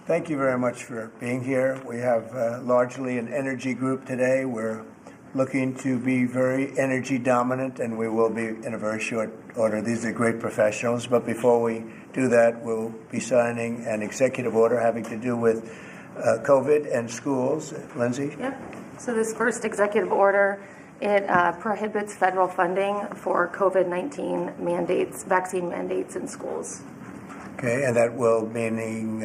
Thank you very much for being here. We have largely an energy group today. We're looking to be very energy dominant, and we will be in a very short order. These are great professionals, but before we do that, we'll be signing an executive order having to do with COVID and schools. Lindsay? Yep. So this first executive order, it prohibits federal funding for COVID-19 mandates, vaccine mandates in schools. Okay, and that will meaning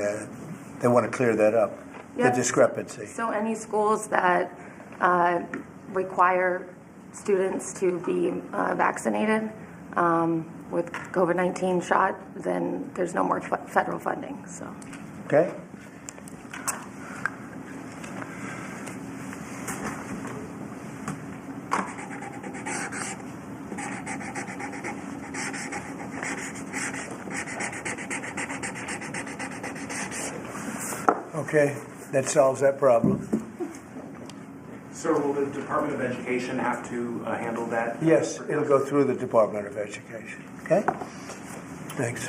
they want to clear that up, Yep. the discrepancy. So any schools that require students to be vaccinated with COVID-19 shot, then there's no more federal funding. So. Okay. Okay, that solves that problem. Sir, will the Department of Education have to handle that? Yes, it'll go through the Department of Education. Okay? Thanks.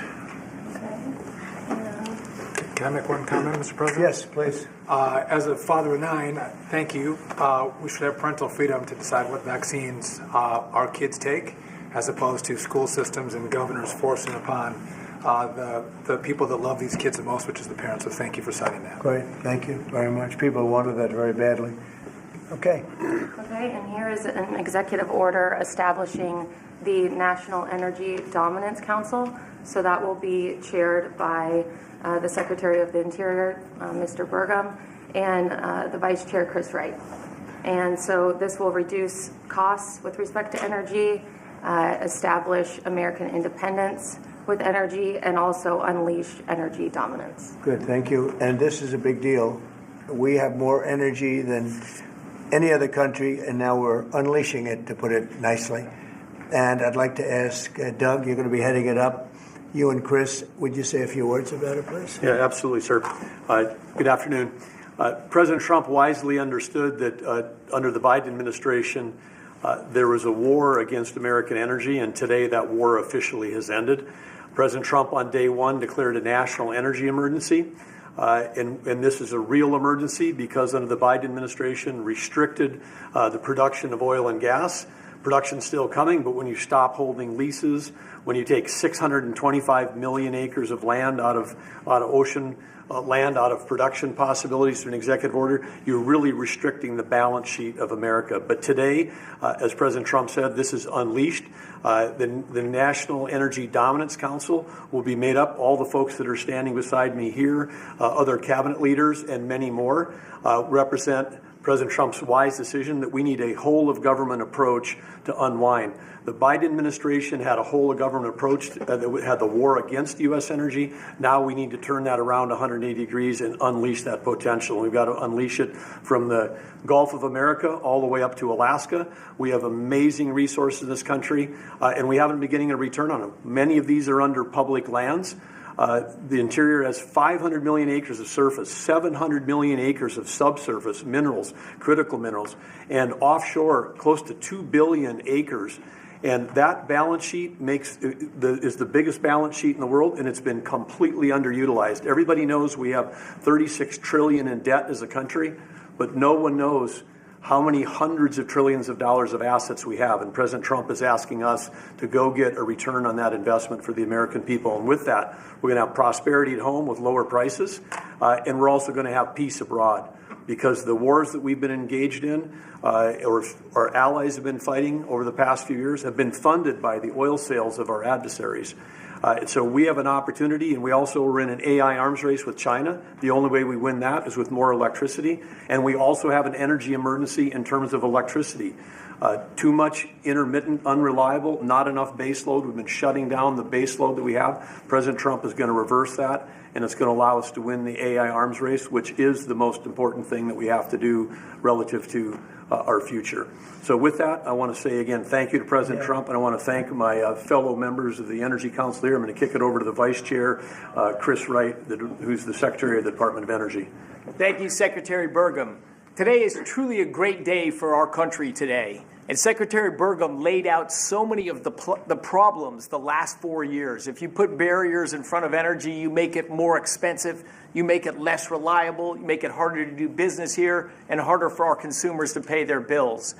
Can I make one comment, Mr. President? Yes, please. As a father of 9, thank you. We should have parental freedom to decide what vaccines our kids take, as opposed to school systems and governors forcing upon the people that love these kids the most, which is the parents. So thank you for citing that. Great, thank you very much. People wanted that very badly. Okay. Okay, and here is an executive order establishing the National Energy Dominance Council. So that will be chaired by the Secretary of the Interior, Mr. Burgum, and the Vice Chair, Chris Wright. And so this will reduce costs with respect to energy, establish American independence with energy, and also unleash energy dominance. Good, thank you. And this is a big deal. We have more energy than any other country, and now we're unleashing it, to put it nicely. And I'd like to ask Doug, you're going to be heading it up. You and Chris, would you say a few words about it, please? Yeah, absolutely, sir. Good afternoon. President Trump wisely understood that under the Biden administration, there was a war against American energy, and today that war officially has ended. President Trump on day one declared a national energy emergency. And this is a real emergency because under the Biden administration restricted the production of oil and gas. Production's still coming, but when you stop holding leases, when you take 625 million acres of land out of ocean land, out of production possibilities through an executive order, you're really restricting the balance sheet of America. But today, as President Trump said, this is unleashed. The National Energy Dominance Council will be made up, all the folks that are standing beside me here, other cabinet leaders, and many more, represent President Trump's wise decision that we need a whole-of-government approach to unwind. The Biden administration had a whole-of-government approach that had the war against U.S. energy. Now we need to turn that around 180 degrees and unleash that potential. We've got to unleash it from the Gulf of America all the way up to Alaska. We have amazing resources in this country, and we haven't been getting a return on them. Many of these are under public lands. The interior has 500 million acres of surface, 700 million acres of subsurface minerals, critical minerals, and offshore close to 2 billion acres. And that balance sheet is the biggest balance sheet in the world, and it's been completely underutilized. Everybody knows we have 36 trillion in debt as a country, but no one knows how many hundreds of trillions of dollars of assets we have. And President Trump is asking us to go get a return on that investment for the American people. And with that, we're going to have prosperity at home with lower prices, and we're also going to have peace abroad. Because the wars that we've been engaged in, or our allies have been fighting over the past few years, have been funded by the oil sales of our adversaries. So we have an opportunity, and we also are in an AI arms race with China. The only way we win that is with more electricity. And we also have an energy emergency in terms of electricity. Too much intermittent, unreliable, not enough base load. We've been shutting down the base load that we have. President Trump is going to reverse that, and it's going to allow us to win the AI arms race, which is the most important thing that we have to do relative to our future. So with that, I want to say again, thank you to President Trump, and I want to thank my fellow members of the Energy Council here. I'm going to kick it over to the Vice Chair, Chris Wright, who's the Secretary of the Department of Energy. Thank you, Secretary Burgum. Today is truly a great day for our country today. And Secretary Burgum laid out so many of the problems the last 4 years. If you put barriers in front of energy, you make it more expensive, you make it less reliable, you make it harder to do business here, and harder for our consumers to pay their bills.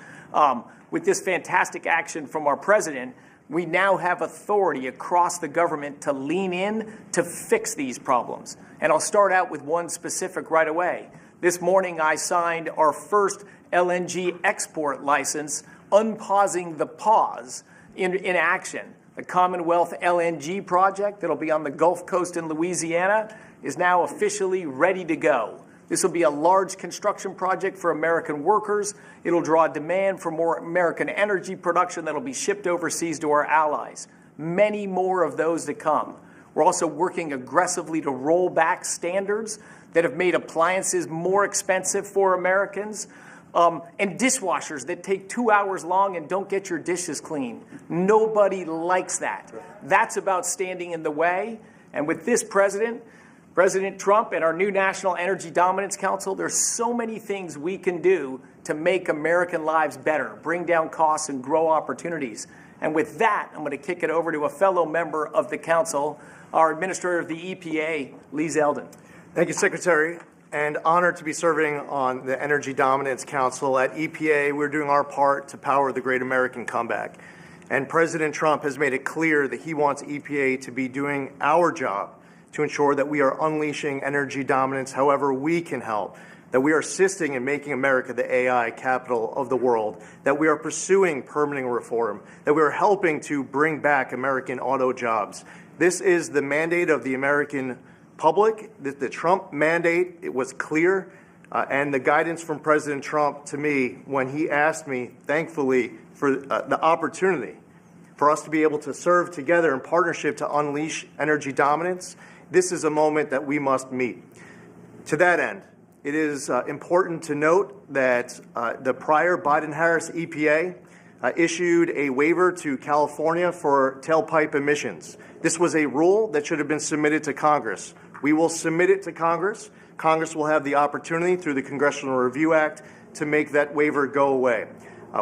With this fantastic action from our president, we now have authority across the government to lean in to fix these problems. And I'll start out with one specific right away. This morning, I signed our first LNG export license, unpausing the pause in action. The Commonwealth LNG project that'll be on the Gulf Coast in Louisiana is now officially ready to go. This will be a large construction project for American workers. It'll draw demand for more American energy production that'll be shipped overseas to our allies. Many more of those to come. We're also working aggressively to roll back standards that have made appliances more expensive for Americans, and dishwashers that take 2 hours long and don't get your dishes clean. Nobody likes that. That's about standing in the way. And with this President Trump and our new National Energy Dominance Council, there's so many things we can do to make American lives better, bring down costs, and grow opportunities. And with that, I'm going to kick it over to a fellow member of the council, our Administrator of the EPA, Lee Zeldin. Thank you, Secretary, and honored to be serving on the Energy Dominance Council. At EPA, we're doing our part to power the great American comeback. And President Trump has made it clear that he wants EPA to be doing our job to ensure that we are unleashing energy dominance however we can help, that we are assisting in making America the AI capital of the world, that we are pursuing permitting reform, that we are helping to bring back American auto jobs. This is the mandate of the American public. The Trump mandate, it was clear, and the guidance from President Trump to me when he asked me, thankfully, for the opportunity for us to be able to serve together in partnership to unleash energy dominance. This is a moment that we must meet. To that end, it is important to note that the prior Biden-Harris EPA issued a waiver to California for tailpipe emissions. This was a rule that should have been submitted to Congress. We will submit it to Congress. Congress will have the opportunity through the Congressional Review Act to make that waiver go away.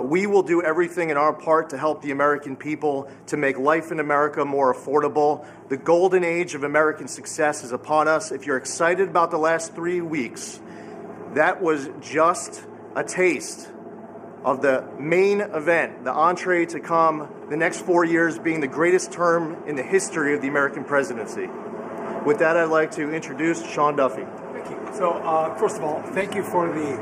We will do everything in our part to help the American people to make life in America more affordable. The golden age of American success is upon us. If you're excited about the last 3 weeks, that was just a taste of the main event, the entree to come, the next 4 years being the greatest term in the history of the American presidency. With that, I'd like to introduce Sean Duffy. Thank you. So, first of all, thank you for the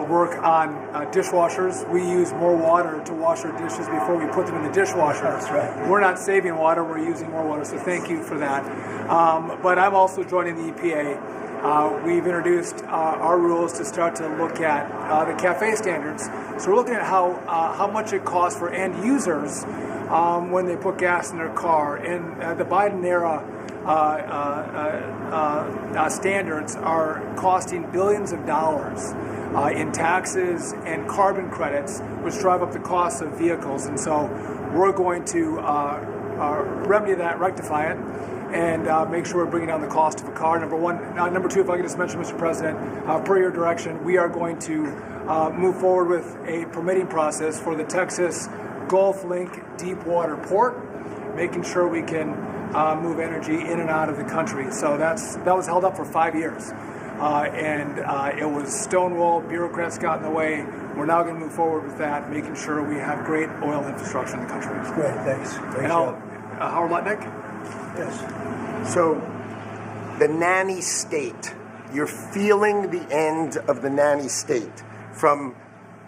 work on dishwashers. We use more water to wash our dishes before we put them in the dishwasher. That's right. We're not saving water, we're using more water, so thank you for that. But I'm also joining the EPA. We've introduced our rules to start to look at the CAFE standards. So we're looking at how much it costs for end users when they put gas in their car. And the Biden era standards are costing billions of dollars in taxes and carbon credits, which drive up the cost of vehicles. And so we're going to remedy that, rectify it, and make sure we're bringing down the cost of a car, number one. Number two, if I could just mention, Mr. President, per your direction, we are going to move forward with a permitting process for the Texas Gulf Link Deepwater Port, making sure we can move energy in and out of the country. So that was held up for 5 years. And it was stonewalled, bureaucrats got in the way. We're now going to move forward with that, making sure we have great oil infrastructure in the country. Great, thanks. Great job. Howard Lutnick? Yes. So, the nanny state, you're feeling the end of the nanny state, from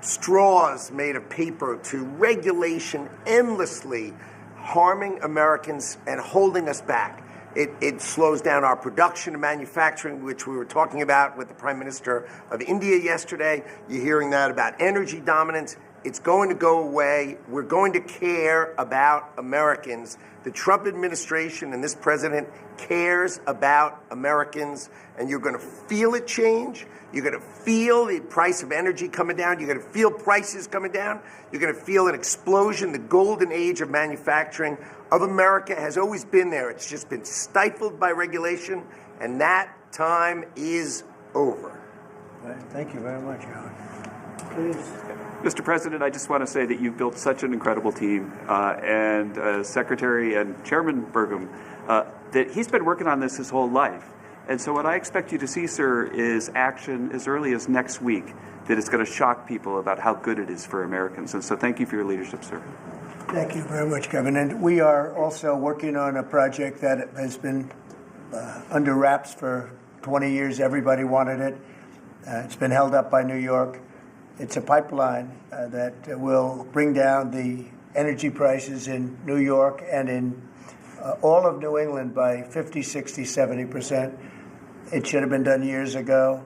straws made of paper to regulation endlessly harming Americans and holding us back. It slows down our production and manufacturing, which we were talking about with the Prime Minister of India yesterday. You're hearing that about energy dominance. It's going to go away. We're going to care about Americans. The Trump administration and this president cares about Americans, and you're going to feel it change. You're going to feel the price of energy coming down. You're going to feel prices coming down. You're going to feel an explosion. The golden age of manufacturing of America has always been there. It's just been stifled by regulation, and that time is over. Thank you very much, Howard. Please. Mr. President, I just want to say that you've built such an incredible team, and Secretary and Chairman Burgum, that he's been working on this his whole life. And so what I expect you to see, sir, is action as early as next week that is going to shock people about how good it is for Americans. And so thank you for your leadership, sir. Thank you very much, Kevin. And we are also working on a project that has been under wraps for 20 years. Everybody wanted it. It's been held up by New York. It's a pipeline that will bring down the energy prices in New York and in all of New England by 50, 60, 70%. It should have been done years ago.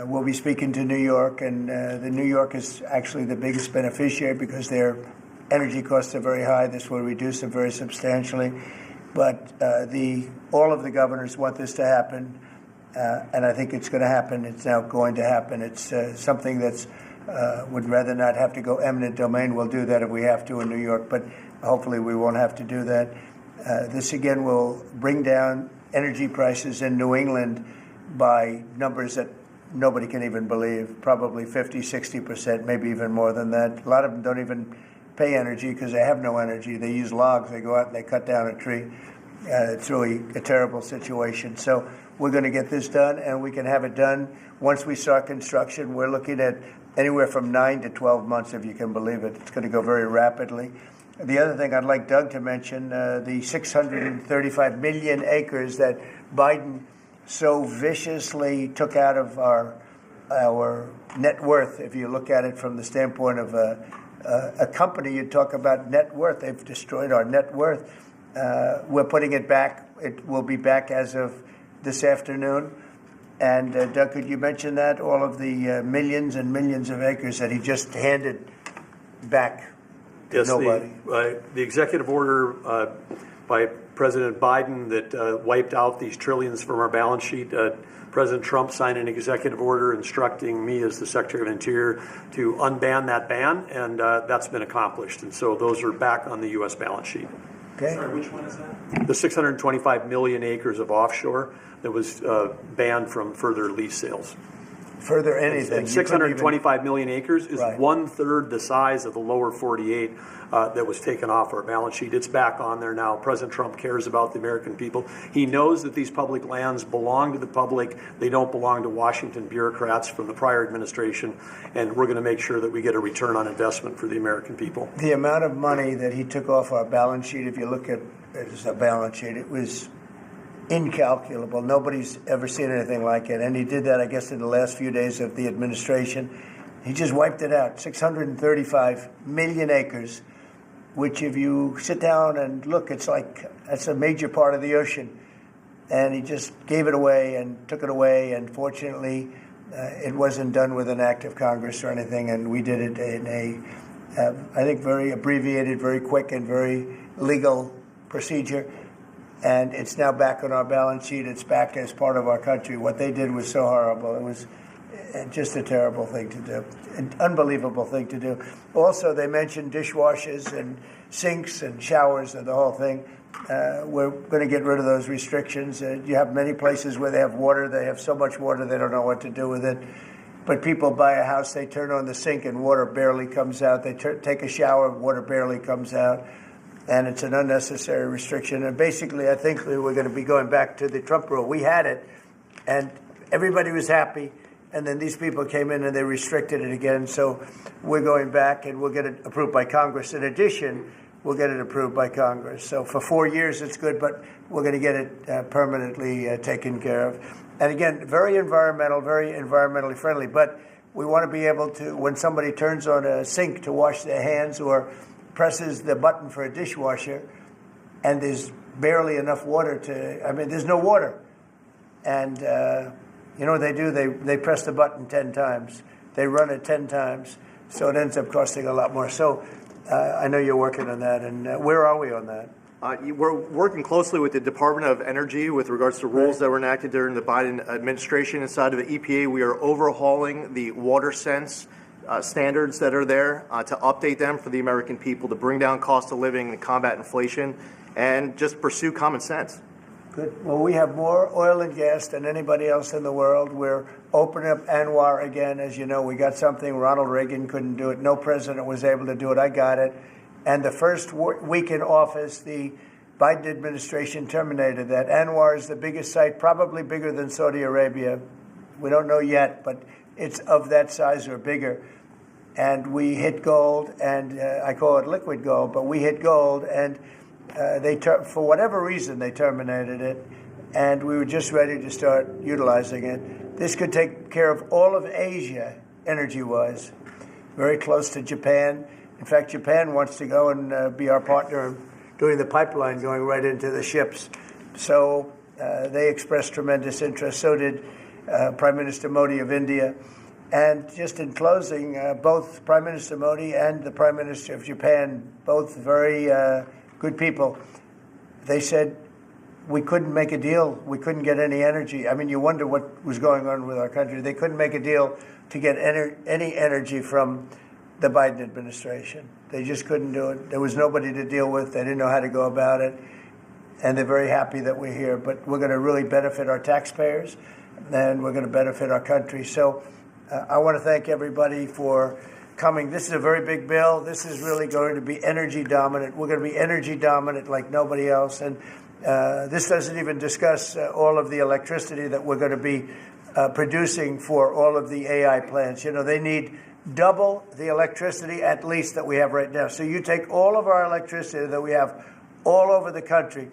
We'll be speaking to New York, and the New York is actually the biggest beneficiary because their energy costs are very high. This will reduce them very substantially. But all of the governors want this to happen, and I think it's going to happen. It's now going to happen. It's something that's would rather not have to go eminent domain. We'll do that if we have to in New York, but hopefully we won't have to do that. This again will bring down energy prices in New England by numbers that nobody can even believe, probably 50, 60%, maybe even more than that. A lot of them don't even pay energy because they have no energy. They use logs. They go out and they cut down a tree. It's really a terrible situation. So we're going to get this done, and we can have it done once we start construction. We're looking at anywhere from 9 to 12 months, if you can believe it. It's going to go very rapidly. The other thing I'd like Doug to mention, the 635 million acres that Biden so viciously took out of our net worth. If you look at it from the standpoint of a company, you talk about net worth. They've destroyed our net worth. We're putting it back. It will be back as of this afternoon. And Doug, could you mention that? All of the millions and millions of acres that he just handed back. Yes, nobody. The executive order by President Biden that wiped out these trillions from our balance sheet. President Trump signed an executive order instructing me as the Secretary of Interior to unban that ban, and that's been accomplished. And so those are back on the U.S. balance sheet. Okay. Sorry, which one is that? The 625 million acres of offshore that was banned from further lease sales. Further anything. And 625 million acres is Right. 1/3 the size of the lower 48 that was taken off our balance sheet. It's back on there now. President Trump cares about the American people. He knows that these public lands belong to the public. They don't belong to Washington bureaucrats from the prior administration. And we're going to make sure that we get a return on investment for the American people. The amount of money that he took off our balance sheet, if you look at it as a balance sheet, it was incalculable. Nobody's ever seen anything like it. And he did that, I guess, in the last few days of the administration. He just wiped it out. 635 million acres, which if you sit down and look, it's like that's a major part of the ocean. And he just gave it away and took it away. And fortunately, it wasn't done with an act of Congress or anything. And we did it in a, I think, very abbreviated, very quick, and very legal procedure. And it's now back on our balance sheet. It's back as part of our country. What they did was so horrible. It was just a terrible thing to do, an unbelievable thing to do. Also, they mentioned dishwashers and sinks and showers and the whole thing. We're going to get rid of those restrictions. You have many places where they have water. They have so much water they don't know what to do with it. But people buy a house, they turn on the sink and water barely comes out. They take a shower, water barely comes out. And it's an unnecessary restriction. And basically, I think we're going to be going back to the Trump rule. We had it, and everybody was happy. And then these people came in and they restricted it again. So we're going back, and we'll get it approved by Congress. In addition, we'll get it approved by Congress. So for 4 years, it's good, but we're going to get it permanently taken care of. And again, very environmentally friendly. But we want to be able to, when somebody turns on a sink to wash their hands or presses the button for a dishwasher, and there's barely enough water there's no water. And you know what they do? They press the button 10 times. They run it 10 times. So it ends up costing a lot more. So I know you're working on that. And where are we on that? We're working closely with the Department of Energy with regards to rules that were enacted during the Biden administration. Inside of the EPA, we are overhauling the WaterSense standards that are there to update them for the American people, to bring down cost of living and combat inflation, and just pursue common sense. Good. Well, we have more oil and gas than anybody else in the world. We're opening up ANWR again. As you know, we got something Ronald Reagan couldn't do it. No president was able to do it. I got it. And the first week in office, the Biden administration terminated that. ANWR is the biggest site, probably bigger than Saudi Arabia. We don't know yet, but it's of that size or bigger. And we hit gold, and I call it liquid gold, but we hit gold, and for whatever reason, they terminated it, and we were just ready to start utilizing it. This could take care of all of Asia, energy-wise, very close to Japan. In fact, Japan wants to go and be our partner doing the pipeline going right into the ships. So they expressed tremendous interest. So did Prime Minister Modi of India. And just in closing, both Prime Minister Modi and the Prime Minister of Japan, both very good people, they said we couldn't make a deal. We couldn't get any energy. I mean, you wonder what was going on with our country. They couldn't make a deal to get any energy from the Biden administration. They just couldn't do it. There was nobody to deal with. They didn't know how to go about it. And they're very happy that we're here. But we're going to really benefit our taxpayers, and we're going to benefit our country. So I want to thank everybody for coming. This is a very big bill. This is really going to be energy dominant. We're going to be energy dominant like nobody else. And this doesn't even discuss all of the electricity that we're going to be producing for all of the AI plants. You know, they need double the electricity at least that we have right now. So you take all of our electricity that we have all over the country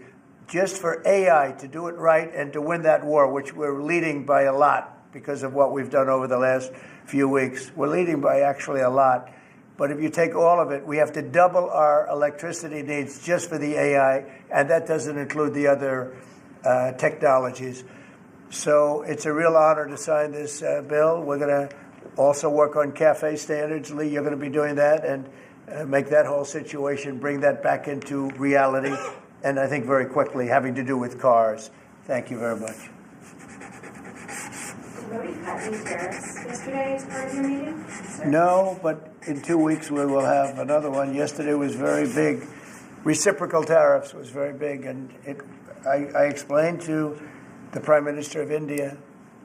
just for AI to do it right and to win that war, which we're leading by a lot because of what we've done over the last few weeks. We're leading by actually a lot. But if you take all of it, we have to double our electricity needs just for the AI, and that doesn't include the other technologies. So it's a real honor to sign this bill. We're going to also work on CAFE standards. Lee, you're going to be doing that and make that whole situation, bring that back into reality, and I think very quickly, having to do with cars. Thank you very much. Did Modi cut any tariffs yesterday as part of your meeting? No, but in 2 weeks we will have another one. Yesterday was very big. Reciprocal tariffs was very big, and I explained to the Prime Minister of India,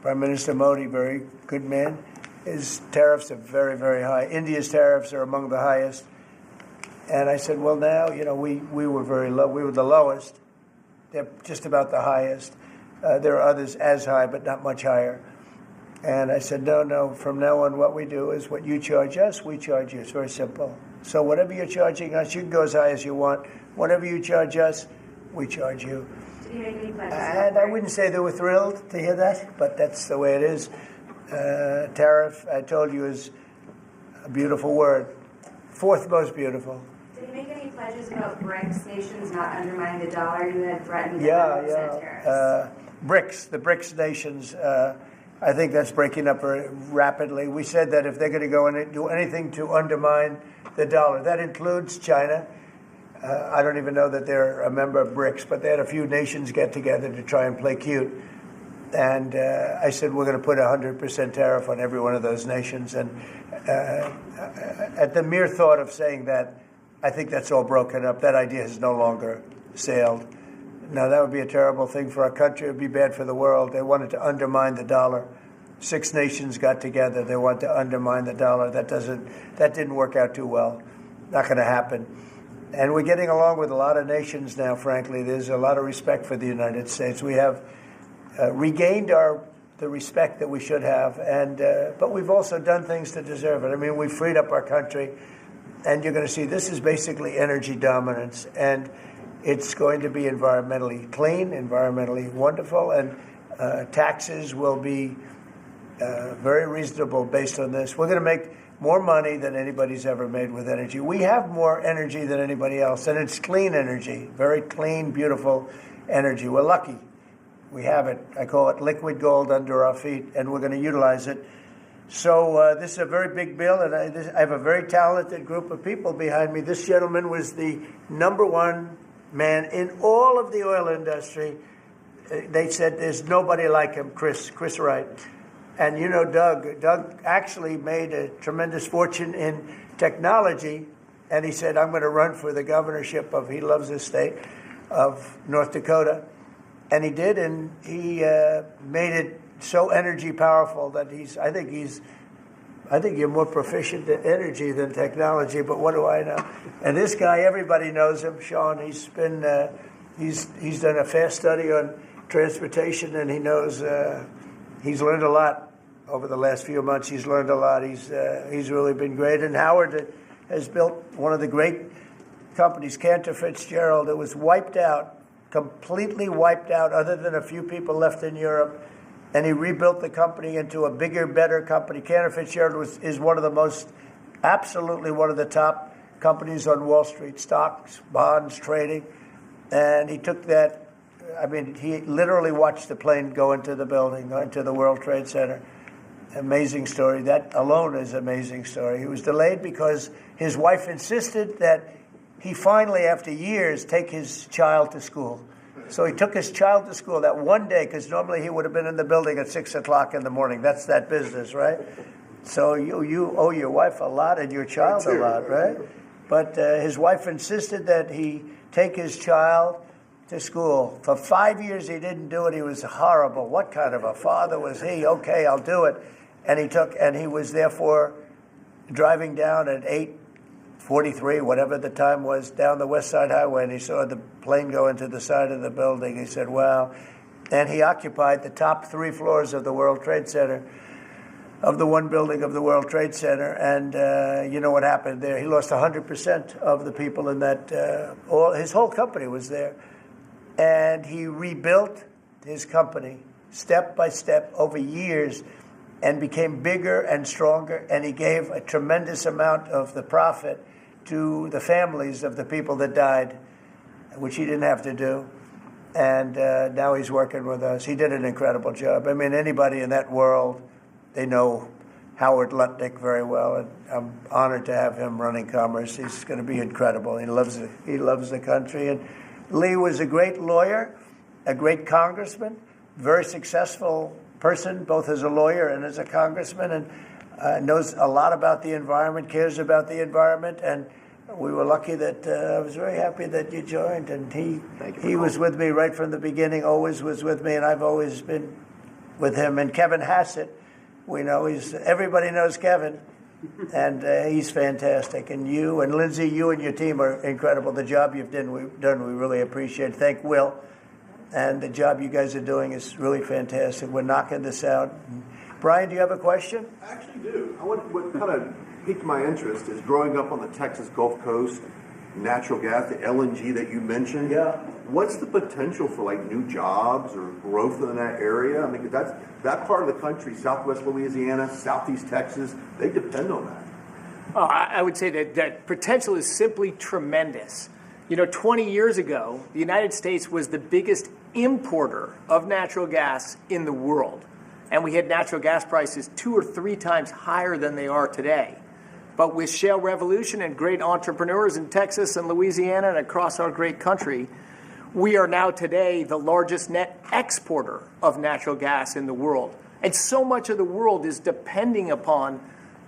Prime Minister Modi, very good man, his tariffs are very, very high. India's tariffs are among the highest. And I said, well, now, you know, we were very low. We were the lowest. They're just about the highest. There are others as high, but not much higher. And I said, no, from now on, what we do is what you charge us, we charge you. It's very simple. So whatever you're charging us, you can go as high as you want. Whatever you charge us, we charge you. Did he make any pledges? And I wouldn't say they were thrilled to hear that, but that's the way it is. Tariff, I told you, is a beautiful word. Fourth most beautiful. Did he make any pledges about BRICS nations not undermining the dollar? You had threatened 100% tariffs. BRICS, the BRICS nations, I think that's breaking up very rapidly. We said that if they're going to go and do anything to undermine the dollar, that includes China. I don't even know that they're a member of BRICS, but they had a few nations get together to try and play cute. And I said, we're going to put 100% tariff on every one of those nations. And at the mere thought of saying that, I think that's all broken up. That idea has no longer sailed. Now, that would be a terrible thing for our country. It would be bad for the world. They wanted to undermine the dollar. 6 nations got together. They want to undermine the dollar. That didn't work out too well. Not going to happen. And we're getting along with a lot of nations now, frankly. There's a lot of respect for the United States. We have regained the respect that we should have, but we've also done things to deserve it. I mean, we've freed up our country, and you're going to see this is basically energy dominance, and it's going to be environmentally clean, environmentally wonderful, and taxes will be very reasonable based on this. We're going to make more money than anybody's ever made with energy. We have more energy than anybody else, and it's clean energy, very clean, beautiful energy. We're lucky. We have it. I call it liquid gold under our feet, and we're going to utilize it. So this is a very big bill, and I have a very talented group of people behind me. This gentleman was the #1 man in all of the oil industry. They said there's nobody like him, Chris Wright. And you know Doug actually made a tremendous fortune in technology, and he said, I'm going to run for the governorship of, he loves his state, of North Dakota. And he did, and he made it so energy powerful that I think you're more proficient at energy than technology, but what do I know? And this guy, everybody knows him, Sean. He's been, he's done a fast study on transportation, and he knows, he's learned a lot over the last few months. He's learned a lot. He's really been great. And Howard has built one of the great companies, Cantor Fitzgerald. It was wiped out, completely wiped out, other than a few people left in Europe. And he rebuilt the company into a bigger, better company. Cantor Fitzgerald is one of the most, absolutely one of the top companies on Wall Street, stocks, bonds, trading. And he took that, I mean, he literally watched the plane go into the building, go into the World Trade Center. Amazing story. That alone is an amazing story. He was delayed because his wife insisted that he finally, after years, take his child to school. So he took his child to school that one day, because normally he would have been in the building at 6 o'clock in the morning. That's that business, right? So you owe your wife a lot and your child a lot, right? But his wife insisted that he take his child to school. For 5 years he didn't do it. He was horrible. What kind of a father was he? Okay, I'll do it. And he was therefore driving down at 8:43, whatever the time was, down the West Side Highway, and he saw the plane go into the side of the building. He said, wow. And he occupied the top 3 floors of the World Trade Center, of the one building of the World Trade Center. And you know what happened there? He lost 100% of the people in that, his whole company was there. And he rebuilt his company step by step over years and became bigger and stronger. And he gave a tremendous amount of the profit to the families of the people that died, which he didn't have to do. And now he's working with us. He did an incredible job. I mean, anybody in that world, they know Howard Lutnick very well, and I'm honored to have him running Commerce. He's going to be incredible. He loves the country. And Lee was a great lawyer, a great congressman, very successful person, both as a lawyer and as a congressman, and knows a lot about the environment, cares about the environment. And we were lucky that I was very happy that you joined. And he was with me right from the beginning, always was with me, and I've always been with him. And Kevin Hassett, we know everybody knows Kevin, and he's fantastic. And you and Lindsay, you and your team are incredible. The job you've done, we really appreciate. Thank Will. And the job you guys are doing is really fantastic. We're knocking this out. Brian, do you have a question? I actually do. What kind of piqued my interest is growing up on the Texas Gulf Coast, natural gas, the LNG that you mentioned. Yeah. What's the potential for like new jobs or growth in that area? I mean, that's that part of the country, Southwest Louisiana, Southeast Texas, they depend on that. I would say that potential is simply tremendous. You know, 20 years ago, the United States was the biggest importer of natural gas in the world. And we had natural gas prices 2 or 3 times higher than they are today. But with shale revolution and great entrepreneurs in Texas and Louisiana and across our great country, we are now today the largest net exporter of natural gas in the world. And so much of the world is depending upon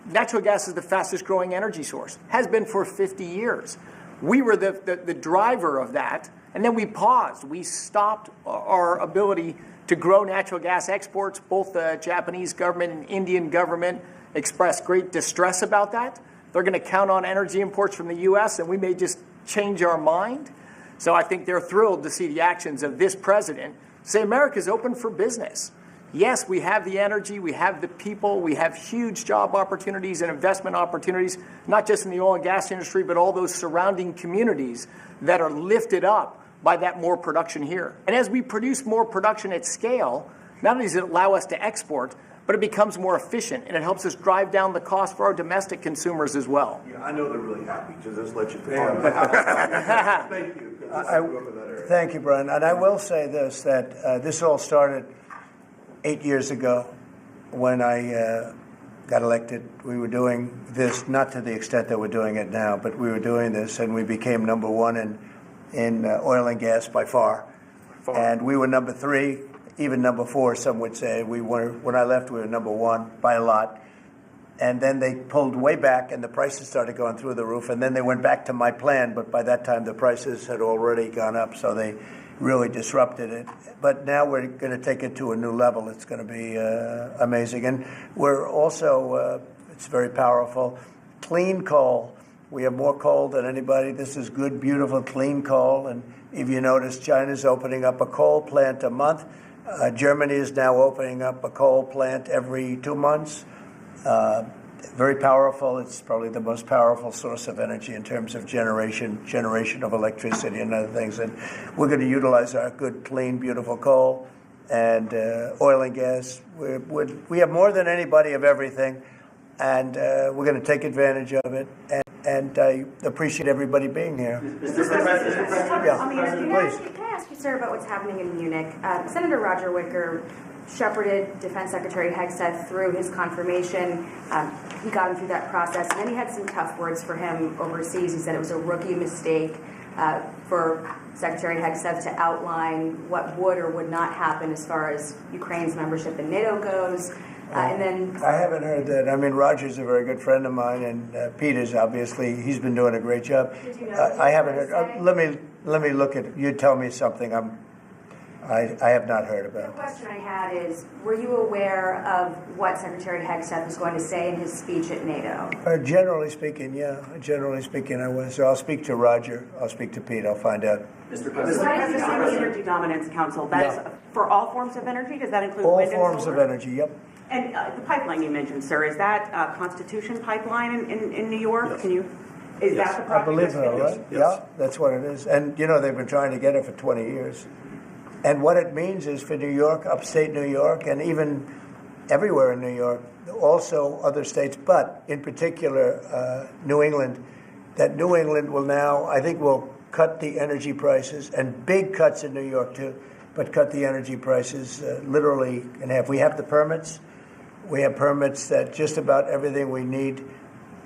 natural gas is the fastest growing energy source, has been for 50 years. We were the driver of that, and then we paused. We stopped our ability to grow natural gas exports. Both the Japanese government and Indian government expressed great distress about that. They're going to count on energy imports from the U.S., and we may just change our mind. So I think they're thrilled to see the actions of this president say America's open for business. Yes, we have the energy, we have the people, we have huge job opportunities and investment opportunities, not just in the oil and gas industry, but all those surrounding communities that are lifted up by that more production here. And as we produce more production at scale, not only does it allow us to export, but it becomes more efficient, and it helps us drive down the cost for our domestic consumers as well. Yeah, I know they're really happy to just let you Thank you. Thank you, Brian. And I will say this, that this all started 8 years ago when I got elected. We were doing this, not to the extent that we're doing it now, but we were doing this, and we became number 1 in oil and gas by far. And we were number 3, even number 4, some would say. When I left, we were number 1 by a lot. And then they pulled way back, and the prices started going through the roof. And then they went back to my plan, but by that time the prices had already gone up. So really disrupted it. But now we're going to take it to a new level. It's going to be amazing. And we're also, it's very powerful, clean coal. We have more coal than anybody. This is good, beautiful, clean coal. And if you notice, China's opening up a coal plant a month. Germany is now opening up a coal plant every 2 months. Very powerful. It's probably the most powerful source of energy in terms of generation of electricity and other things. And we're going to utilize our good, clean, beautiful coal and oil and gas. We have more than anybody of everything, and we're going to take advantage of it. And I appreciate everybody being here. Mr. President, Please. Can I ask you, sir, about what's happening in Munich? Senator Roger Wicker shepherded Defense Secretary Hegseth through his confirmation. He got him through that process, and then he had some tough words for him overseas. He said it was a rookie mistake for Secretary Hegseth to outline what would or would not happen as far as Ukraine's membership in NATO goes. And then I haven't heard that. I mean, Roger's a very good friend of mine, and Peter's obviously, he's been doing a great job. Did you know I haven't heard. Let me look at. You tell me something. I have not heard the about. question I had is, were you aware of what Secretary Hegseth was going to say in his speech at NATO? Generally speaking, yeah. Generally speaking, I was. So I'll speak to Roger. I'll speak to Pete. I'll find out. Mr. President, on the Energy Dominance Council, that is for all forms of energy? Does that include All wind and forms solar? of energy. Yep. And the pipeline you mentioned, sir, is that Constitution Pipeline in New York? Yes. Can you? Is that the I project? believe that's so, being- right? Yeah, that's what it is. And you know, they've been trying to get it for 20 years. And what it means is for New York, upstate New York, and even everywhere in New York, also other states, but in particular New England, that New England will now, I think, will cut the energy prices, and big cuts in New York too, but cut the energy prices literally in half. We have the permits. We have permits that just about everything we need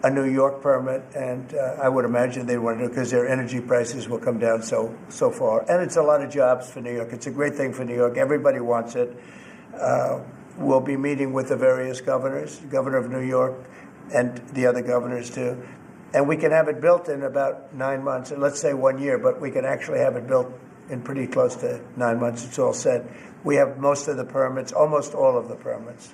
a New York permit, and I would imagine they want to do because their energy prices will come down so far. And it's a lot of jobs for New York. It's a great thing for New York. Everybody wants it. We'll be meeting with the various governors, the governor of New York and the other governors too. And we can have it built in about 9 months, and let's say 1 year, but we can actually have it built in pretty close to 9 months. It's all set. We have most of the permits, almost all of the permits.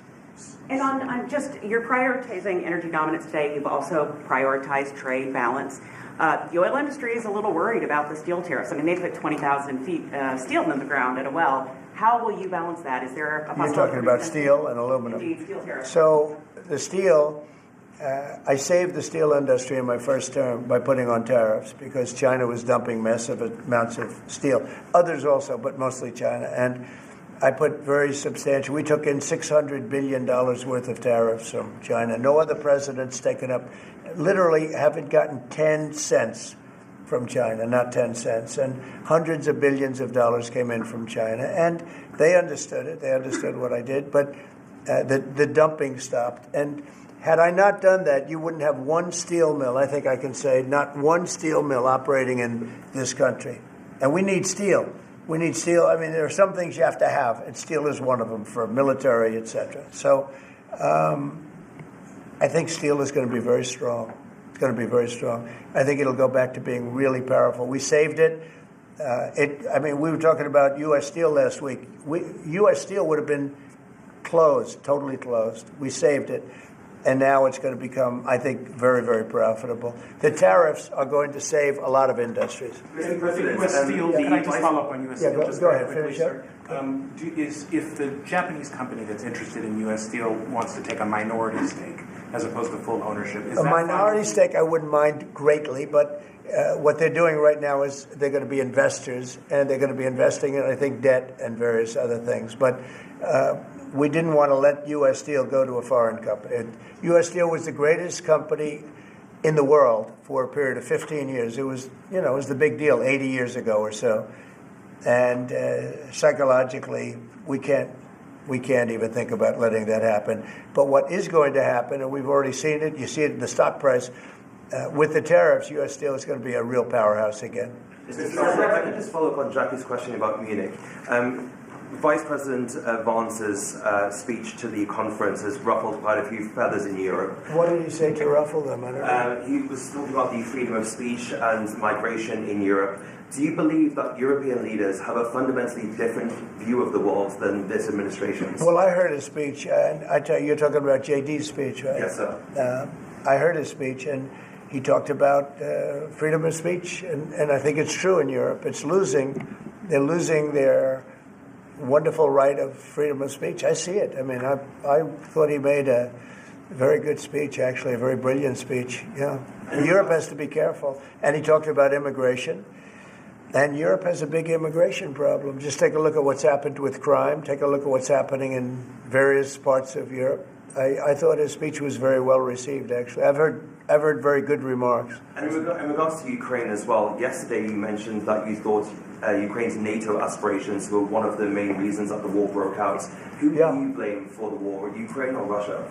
And on just, you're prioritizing energy dominance today. You've also prioritized trade balance. The oil industry is a little worried about the steel tariffs. I mean, they've put 20,000 feet steel in the ground at a well. How will you balance that? Is there a possibility? You're talking about steel and aluminum. Indeed, steel tariffs. So the steel, I saved the steel industry in my first term by putting on tariffs because China was dumping massive amounts of steel. Others also, but mostly China. And I put very substantial, we took in $600 billion worth of tariffs from China. No other president's taken up, literally haven't gotten 10 cents from China, not 10 cents. And hundreds of billions of dollars came in from China. And they understood it. They understood what I did. But the dumping stopped. And had I not done that, you wouldn't have one steel mill, I think I can say, not one steel mill operating in this country. And we need steel. We need steel. I mean, there are some things you have to have, and steel is one of them for military, et cetera. So I think steel is going to be very strong. It's going to be very strong. I think it'll go back to being really powerful. We saved it. I mean, we were talking about U.S. Steel last week. U.S. Steel would have been closed, totally closed. We saved it. And now it's going to become, I think, very, very profitable. The tariffs are going to save a lot of industries. Mr. President, U.S. Steel, can I just follow up on U.S. Steel? Go ahead, finish up. If the Japanese company that's interested in U.S. Steel wants to take a minority stake as opposed to full ownership, is a that minority stake I wouldn't mind greatly, but what they're doing right now is they're going to be investors, and they're going to be investing in, I think, debt and various other things. But we didn't want to let U.S. Steel go to a foreign company. U.S. Steel was the greatest company in the world for a period of 15 years. It was, it was the big deal 80 years ago or so. And psychologically, we can't even think about letting that happen. But what is going to happen, and we've already seen it, you see it in the stock price, with the tariffs, U.S. Steel is going to be a real powerhouse again. Mr. Trump, if I could just follow up on Jackie's question about Munich. Vice President Vance's speech to the conference has ruffled quite a few feathers in Europe. What did he say to ruffle them? I don't know. He was talking about the freedom of speech and migration in Europe. Do you believe that European leaders have a fundamentally different view of the world than this administration's? Well, I heard his speech, and I tell you, you're talking about JD's speech, right? Yes, sir. I heard his speech, and he talked about freedom of speech, and I think it's true in Europe. It's losing. They're losing their wonderful right of freedom of speech. I see it. I mean, I thought he made a very good speech, actually, a very brilliant speech. Yeah. Europe has to be careful. And he talked about immigration. And Europe has a big immigration problem. Just take a look at what's happened with crime. Take a look at what's happening in various parts of Europe. I thought his speech was very well received, actually. I've heard very good remarks. And in regards to Ukraine as well, yesterday you mentioned that you thought Ukraine's NATO aspirations were one of the main reasons that the war broke out. Who do you blame for the war, Ukraine or Russia?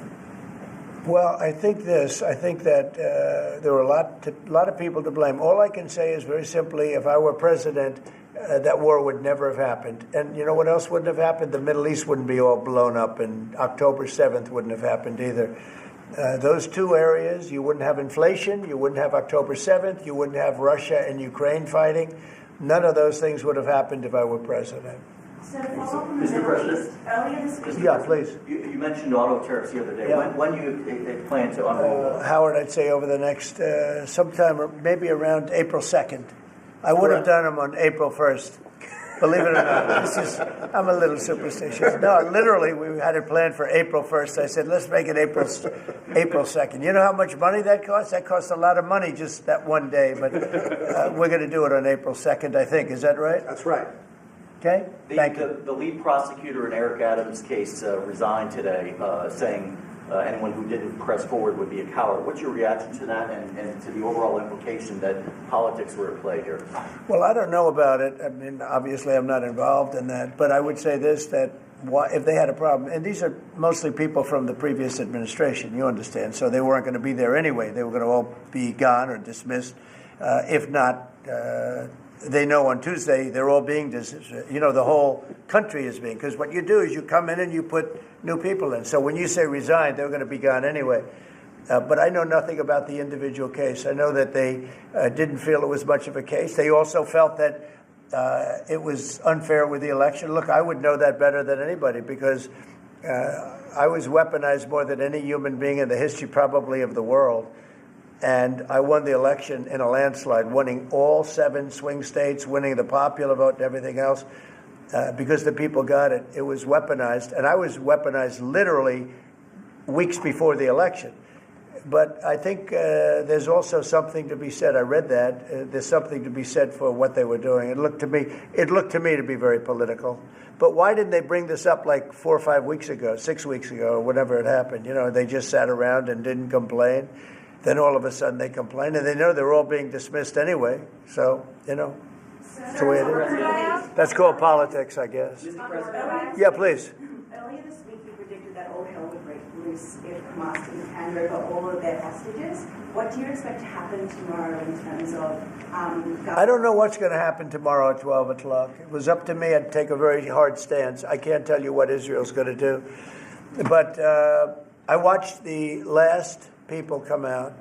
Well, I think that there were a lot of people to blame. All I can say is very simply, if I were president, that war would never have happened. And you know what else wouldn't have happened? The Middle East wouldn't be all blown up, and October 7th wouldn't have happened either. Those two areas, you wouldn't have inflation, you wouldn't have October 7th, you wouldn't have Russia and Ukraine fighting. None of those things would have happened if I were president. So to follow up on the Mr. Middle President? East, earlier this week. Yeah, please. You mentioned auto tariffs the other day. Yeah. When do you plan to unroll those? Howard, I'd say over the next sometime, or maybe around April 2nd. I would have done them on April 1st. Believe it or not, I'm a little superstitious. No, literally, we had it planned for April 1st. I said, let's make it April 2nd. You know how much money that costs? That costs a lot of money just that one day, but we're going to do it on April 2nd, I think. Is that right? That's right. Okay, thank you. The lead prosecutor in Eric Adams' case resigned today, saying anyone who didn't press forward would be a coward. What's your reaction to that and to the overall implication that politics were at play here? Well, I don't know about it. I mean, obviously I'm not involved in that, but I would say this, that if they had a problem, and these are mostly people from the previous administration, you understand, so they weren't going to be there anyway. They were going to all be gone or dismissed. If not, they know on Tuesday they're all being dismissed. You know, the whole country is being, because what you do is you come in and you put new people in. So when you say resign, they're going to be gone anyway. But I know nothing about the individual case. I know that they didn't feel it was much of a case. They also felt that it was unfair with the election. Look, I would know that better than anybody because I was weaponized more than any human being in the history probably of the world. And I won the election in a landslide, winning all 7 swing states, winning the popular vote and everything else, because the people got it. It was weaponized, and I was weaponized literally weeks before the election. But I think there's also something to be said. I read that. There's something to be said for what they were doing. It looked to me to be very political. But why didn't they bring this up like 4 or 5 weeks ago, 6 weeks ago, or whatever it happened? You know, they just sat around and didn't complain. Then all of a sudden they complain, and they know they're all being dismissed anyway. So, you know, that's the way it is. That's called politics, I guess. Yeah, please. Earlier this week, you predicted that all hell would break loose if Hamas didn't hand over all of their hostages. What do you expect to happen tomorrow in terms of I don't know what's going to happen tomorrow at 12 o'clock. It was up to me. I'd take a very hard stance. I can't tell you what Israel's going to do. But I watched the last people come out,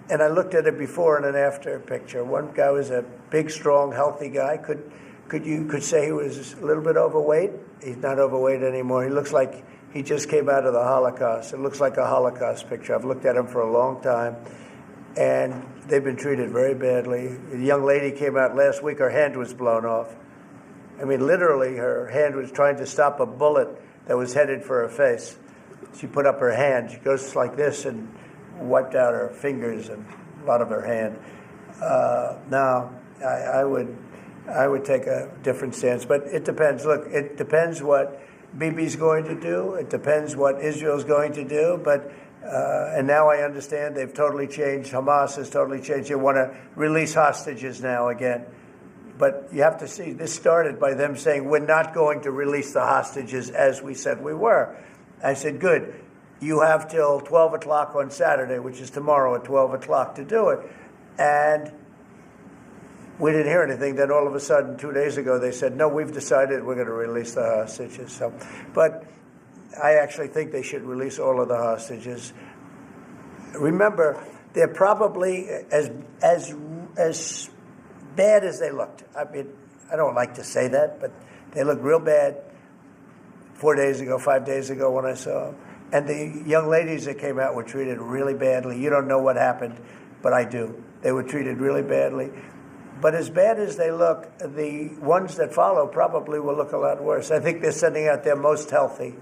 and I looked at a before and an after picture. One guy was a big, strong, healthy guy. Could say he was a little bit overweight. He's not overweight anymore. He looks like he just came out of the Holocaust. It looks like a Holocaust picture. I've looked at him for a long time, and they've been treated very badly. A young lady came out last week. Her hand was blown off. I mean, literally, her hand was trying to stop a bullet that was headed for her face. She put up her hand. She goes like this and wiped out her fingers and a lot of her hand. Now, I would take a different stance, but it depends. Look, it depends what Bibi's going to do. It depends what Israel's going to do. But and now I understand they've totally changed. Hamas has totally changed. They want to release hostages now again. But you have to see, this started by them saying, we're not going to release the hostages as we said we were. I said, good. You have till 12 o'clock on Saturday, which is tomorrow at 12 o'clock to do it. And we didn't hear anything. Then all of a sudden, 2 days ago, they said, no, we've decided we're going to release the hostages. So, but I actually think they should release all of the hostages. Remember, they're probably as bad as they looked. I mean, I don't like to say that, but they looked real bad 4 days ago, 5 days ago when I saw them. And the young ladies that came out were treated really badly. You don't know what happened, but I do. They were treated really badly. But as bad as they look, the ones that follow probably will look a lot worse. I think they're sending out their most healthy.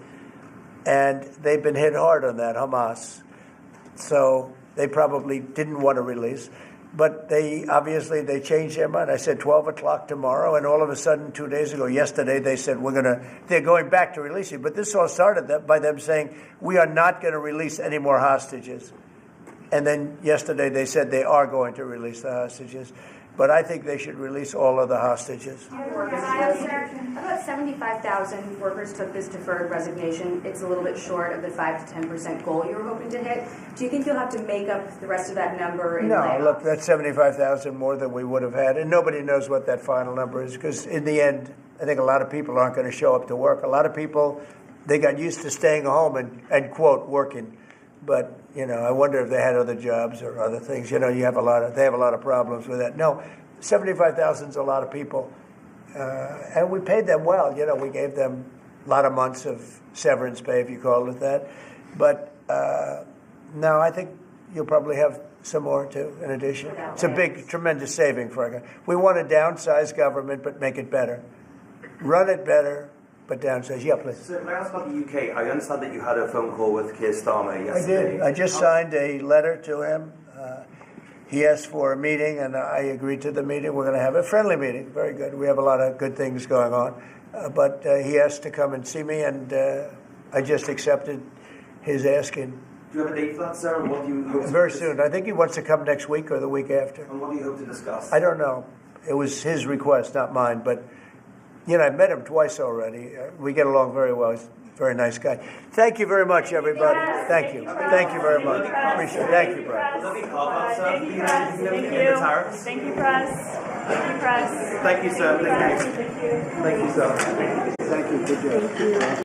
And they've been hit hard on that, Hamas. So they probably didn't want to release. But they changed their mind. I said 12 o'clock tomorrow, and all of a sudden, 2 days ago, yesterday, they said they're going back to releasing. But this all started by them saying, we are not going to release any more hostages. And then yesterday they said they are going to release the hostages. But I think they should release all of the hostages. About 75,000 workers took this deferred resignation. It's a little bit short of the 5 to 10% goal you were hoping to hit. Do you think you'll have to make up the rest of that number in layoffs? No, look, that's 75,000 more than we would have had. And nobody knows what that final number is because in the end, I think a lot of people aren't going to show up to work. A lot of people, they got used to staying home and quote, working. But, I wonder if they had other jobs or other things. They have a lot of problems with that. No, 75,000 is a lot of people. And we paid them well. We gave them a lot of months of severance pay, if you call it that. But no, I think you'll probably have some more, too, in addition. It's a big, tremendous saving for our country. We want to downsize government, but make it better. Run it better. But downstairs, yeah, please. So can I ask about the UK? I understand that you had a phone call with Keir Starmer yesterday. I did. I just signed a letter to him. He asked for a meeting, and I agreed to the meeting. We're going to have a friendly meeting. Very good. We have a lot of good things going on. But he asked to come and see me, and I just accepted his asking. Do you have a date for that, sir? And what do you hope to Very soon. I think he wants to come next week or the week after. And what do you hope to discuss? I don't know. It was his request, not mine. But I've met him twice already. We get along very well. He's a very nice guy. Thank you very much, everybody. Thank you. Thank you very much. Appreciate it. Thank you, Brad. Thank you, Press. Thank you, Press. Thank you, Press. Thank you, sir. Thank you. Thank you, sir. Thank you. Good job.